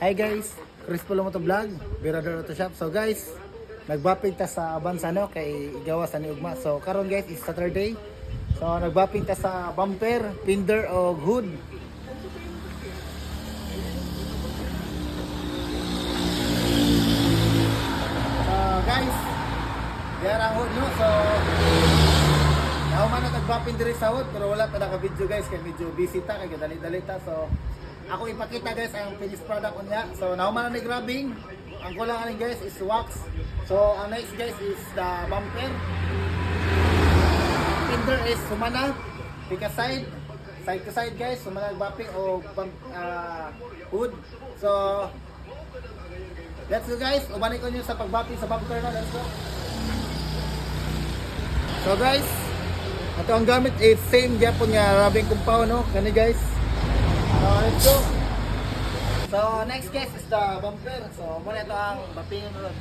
Hi guys, Chris Polo Moto Vlog, Birador Auto Shop. So guys, nagbaping ta sa Abansano kay igawa sa Niugma. So karon guys is Saturday. So nagbaping ta sa bumper, fender o hood. So guys, diyan ang hood no. So man na nagbaping diri sa hood pero wala pa naka-video guys kay medyo busy ta kay dali-dali ta. So ako ipakita guys ang finished product niya. So nauman na ni grabbing. Ang kulang ani guys is wax. So ang next guys is the bumper. Fender is sumana, pika side to side guys, sumana bapping o hood. So let's go guys. Ubanin ko niyo sa pagbapping sa bumper na. Let's go. So guys, ato ang gamit is same gyapon nga rubbing compound no. Kani guys. Let's go. So next guys is the bumper. So muna ito ang bapingin rod.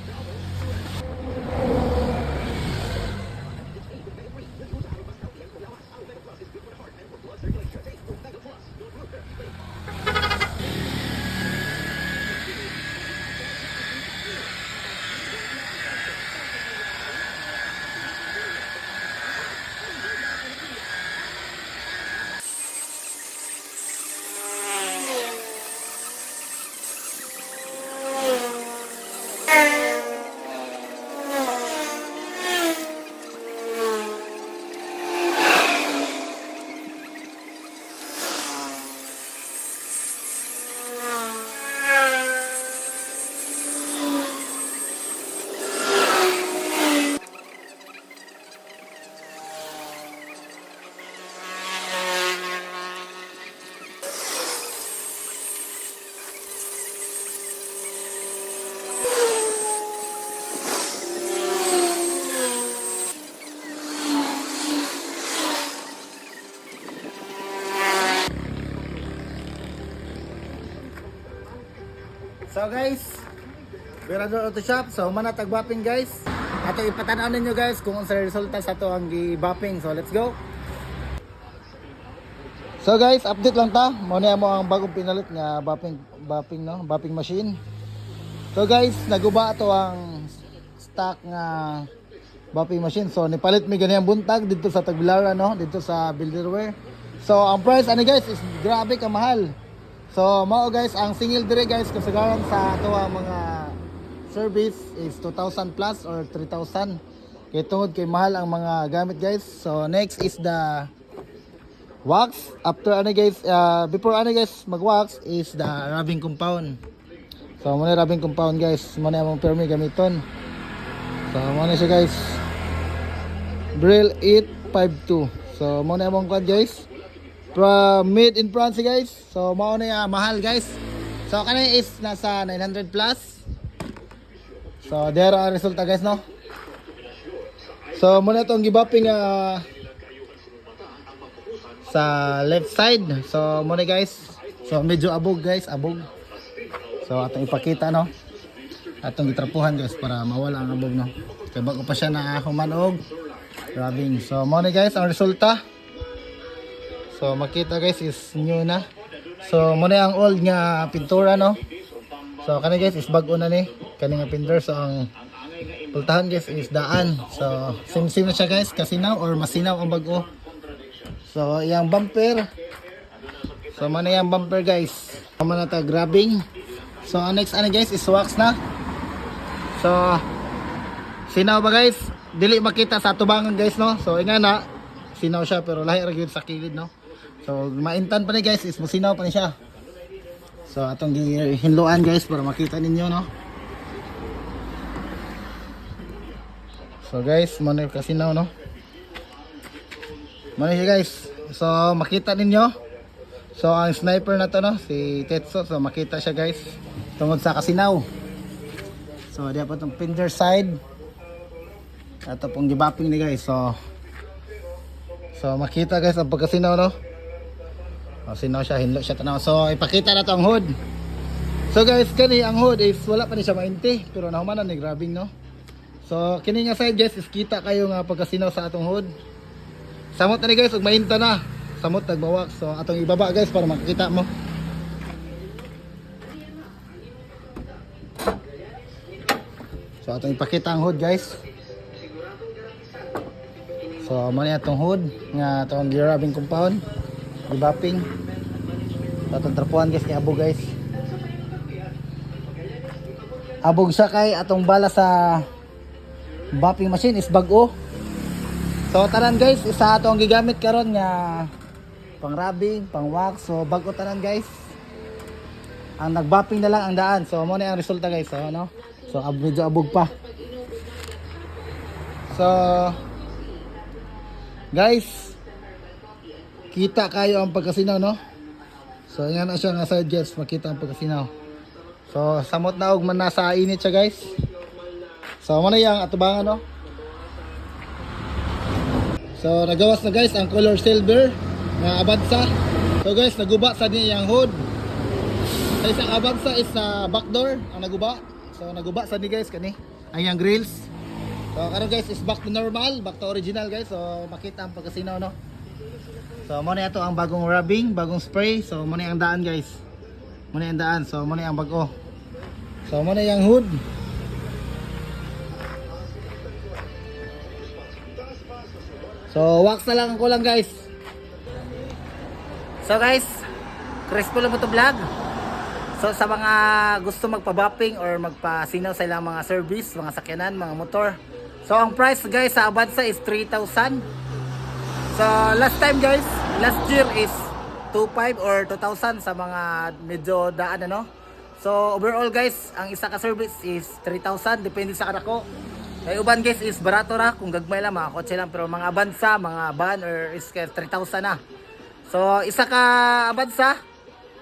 So guys, Birador Auto Shop. So man na tag-bapping guys. Ato ipatanaw ninyo guys kung unsa resulta sa to ang gi-bapping. So let's go. So guys, update lang ta. Mao ni amo ang bagong pinalit nga bapping no, bapping machine. So guys, naguba ato ang stock nga bapping machine. So nipalit mi ganyan buntag dito sa Tagbilaran no, dito sa Builderware. So ang price ani guys is grabe ka mahal. So mao guys ang single dire guys kasagaran sa ato ang mga service is 2,000 plus or 3,000. Kay tungod kay mahal ang mga gamit guys. So next is the wax. After ano guys, before ano guys mag-wax is the rubbing compound. So muna rubbing compound guys, muna among permi gamiton. So muna siya guys. Brill 852. So muna among quad guys. Made in France guys. So mao na mahal guys. So kanay is nasa 900 plus. So there ang resulta guys no. So muna tong gibapping sa left side. So muna guys. So medyo abog guys, abog. So atong ipakita no. Atong gitrapuhan guys para mawala ang abog no. Kay bago pa siya na humanog. Rubbing. So muna guys ang resulta. So makita guys is new na. So muna ang old nga pintura no. So kani guys is bag-o na ni kani nga pintura. So ang pultahan guys is daan. So same na siya guys, kasinaw or masinaw ang bag-o. So yang bumper. So muna yang bumper guys. Muna ta grabbing. So ang next ano guys is wax na. So sinaw ba guys? Dili makita sa tubangan guys no. So inga na sinaw siya pero lahi ra gyud sa kilid no. So maintan pa ni guys is musinaw pa ni siya. So atong hinluan guys para makita ninyo no. So guys, muna kasinaw no. Muna siya guys. So makita ninyo. So ang sniper na to no, si Tetso. So makita siya guys tungod sa kasinaw. So diya pa tong fender side. Ato pong gibapping ni guys. So makita guys ang pagkasinaw no. O sinaw siya, hinlo siya tanaw. So ipakita na to ang hood. So guys, kani ang hood is wala pa ni siya mainti pero nahuman na ni grabbing no. So kini nga side guys is kita kayo nga pagkasinaw sa atong hood. Samot na ni guys ug mainta na. samot nagbawak. So atong ibaba guys para makita mo. So atong ipakita ang hood guys. So mo ni atong hood nga atong girabbing compound, gibapping. So atong trapuan guys kay abog guys. Abog siya kay atong bala sa bapping machine is bag-o. So tanan guys, isa atong gigamit karon nga pang rubbing, pang wax. So bag-o tanan guys. Ang nagbapping na lang ang daan. So mo na ang resulta guys, so ano? So medyo abog pa. So guys, kita kayo ang pagkasinaw, no? So yan na siya nga side guys, makita ang pagkasinaw. So samot na og man nasa init siya guys. So mo na yang atubangan, no? So nagawas na guys ang color silver nga Avanza. So guys, naguba sa niya yang hood. Sa isang Avanza is sa back door ang naguba. So naguba sa ni guys kani ang yang grills. So karon guys is back to normal, back to original guys. So makita ang pagkasinaw, no? So mo na ito ang bagong rubbing, bagong spray. So mo na ang daan guys. Mo na ang daan. So mo na ang bag-o. So mo na yang hood. So wax na lang ang kulang guys. So guys, Crespo lang mo to vlog. So sa mga gusto magpa-bopping or magpa-sinaw sa ilang mga service, mga sakyanan, mga motor. So ang price guys sa Avanza is 3,000. So last time guys, last year is 2,500 or 2,000 sa mga medyo daan, ano. So overall guys, ang isa ka service is 3,000 depende sa kadako. Kay uban guys is barato ra kung gagmay lang mga kotse lang, pero mga Avanza, mga van or is 3,000 na. So isa ka Avanza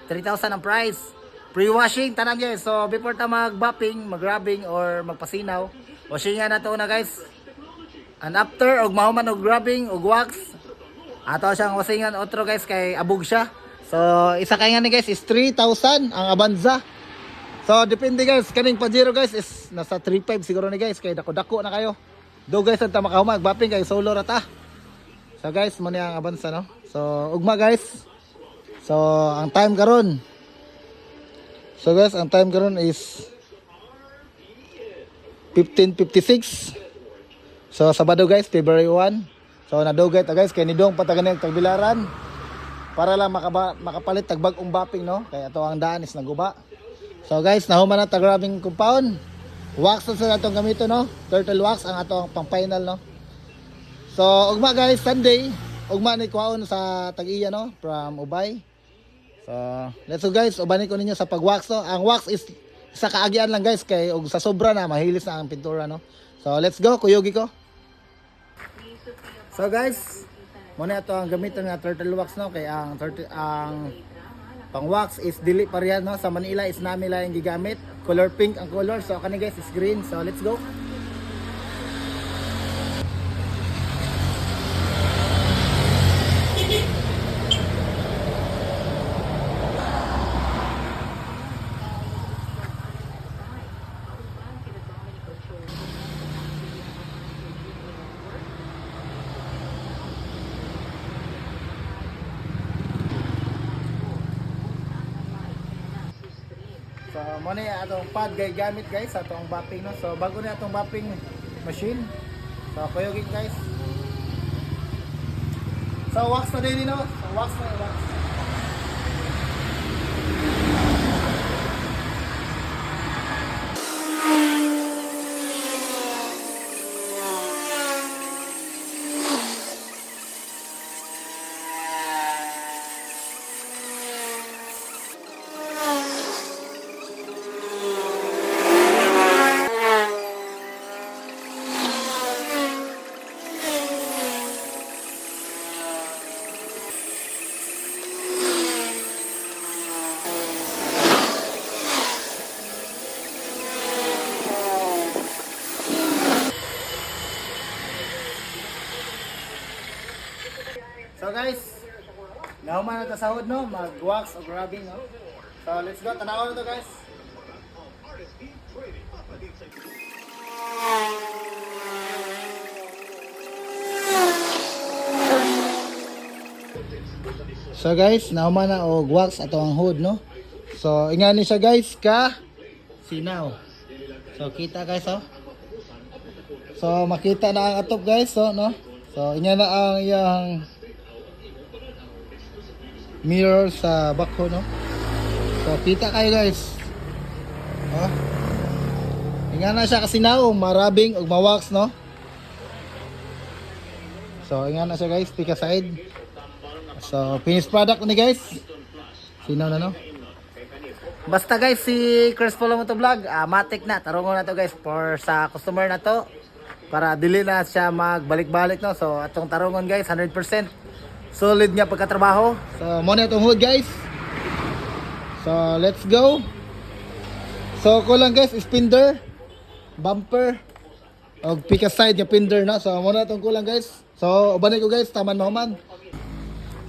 3,000 ang price. Pre-washing tanan guys. So before ta mag-bopping, mag-rubbing or magpasinaw, washingan na to na guys. And after og mahuman og rubbing og wax, ato siyang wasingan otro guys kay abog siya. So isa kay nga ni guys is 3,000 ang Avanza. So depende guys, kaning Pajero guys is nasa 3,500 siguro ni guys kay dako-dako na kayo. Do guys ta makahumag bopping kay solo ra ta. So guys, mo ni ang Avanza, no. So ugma guys. So ang time karon. So guys, ang time karon is 15:56. So Sabado guys, February 1. So nadugay ta guys kay nidong patagan ng tagbilaran para lang makapalit tagbag-ong bopping, no. Kay ato ang daan is naguba. So guys, nahuman na tag-rubbing compound. Wax na sa atong gamito, no. Turtle wax ang atong pang final, no. So ugma guys, Sunday, ugma ni kuhaon sa Tag-iya, no, from Ubay. So let's go guys, ubanin ko ninyo sa pag-wax, no. Ang wax is sa kaagian lang guys kay og sa sobra na mahilis na ang pintura, no. So let's go, kuyogi ko. So guys, muna ito ang gamiton nga turtle wax, no, kay ang pang wax is dili pa riyan, no. Sa Manila is nami lang gigamit, color pink ang color. So kani guys is green. So let's go. So mo ni atong pad gay gamit guys sa atong bopping, no. So bago na atong bopping machine. So kuyogin guys. So wax na din, no. So wax na wax. So guys, nahuman na ta sahod, no, mag-wax o rubbing, no. So let's go, tanaw na to guys. So guys, nahuman na og wax ato ang hood, no. So ingani siya guys ka sinaw. So kita guys, oh. So makita na ang atop guys, so no. So inya na ang iyang mirror sa backhoe no. So kita kayo guys. Oh. Inya na siya kasinaw, marabing ug mawax no. So inya na siya guys, pika side. So finished product ni guys. Sinaw na no. Basta guys, si Chris Polo Motovlog, matik na, tarungon na to guys for sa customer na to para dili na siya magbalik-balik no. So atong tarungon guys, 100% solid nga pagkatrabaho. So mo na itong hood guys. So let's go. So kulang guys, spinner, bumper, og pika side nga fender na. So mo na itong kulang guys. So ubanay ko guys, taman mahuman.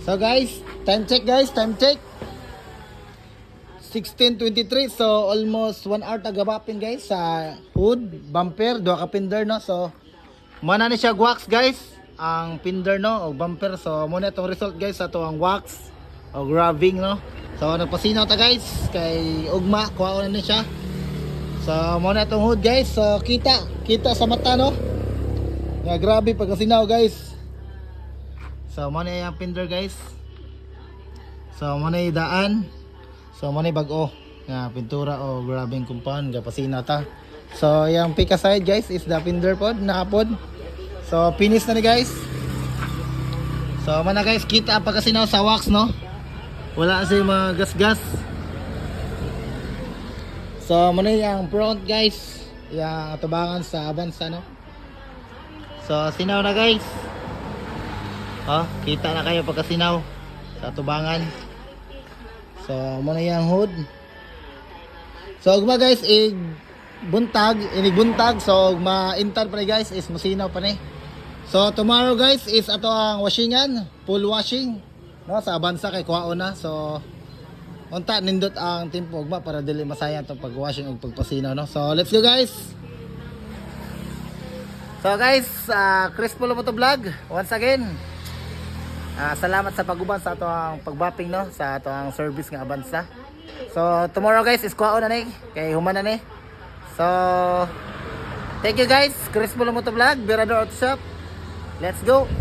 So guys, time check guys, time check. 16:23, so almost 1 hour tagabapin guys sa hood, bumper, duha ka fender no. So mana ni siya wax guys, ang fender no o bumper. So mo na itong result guys sa to ang wax o graving no. So nagpasinaw ta guys kay ugma kuha na ni siya. So mo na itong hood guys. So kita sa mata no. Nga grabe pagkasinaw guys. So mo na yung fender guys. So mo na yung daan. So mo na bag-o nga pintura o grabbing compound gapasina ta. So yung pika side guys is the fender pod nakapod. So finish na ni guys. So mana guys kita pagkasinaw sa wax no. Wala siya mga gas-gas. So mo na yung front guys, yung atubangan sa Avanza no. So sinaw na guys. Oh, kita na kayo pagkasinaw sa atubangan. So mo na yung hood. So ugma guys buntag so ma-intan pa ni guys is masinaw pa ni. So tomorrow guys is ato ang washingan, full washing no sa Avanza kay kuhaon na. So unta nindot ang tempo ugma para dili masayang tong pag-washing ug pagpasinaw no. So let's go guys. So guys, Chris Polo Motovlog once again. Salamat sa paguban sa ato ang pagbapping no sa ato ang service nga Avanza. So tomorrow guys is kuhaon na ni kay human na ni. So thank you guys, Chris Polo Motovlog, Virador Auto Shop. Let's go.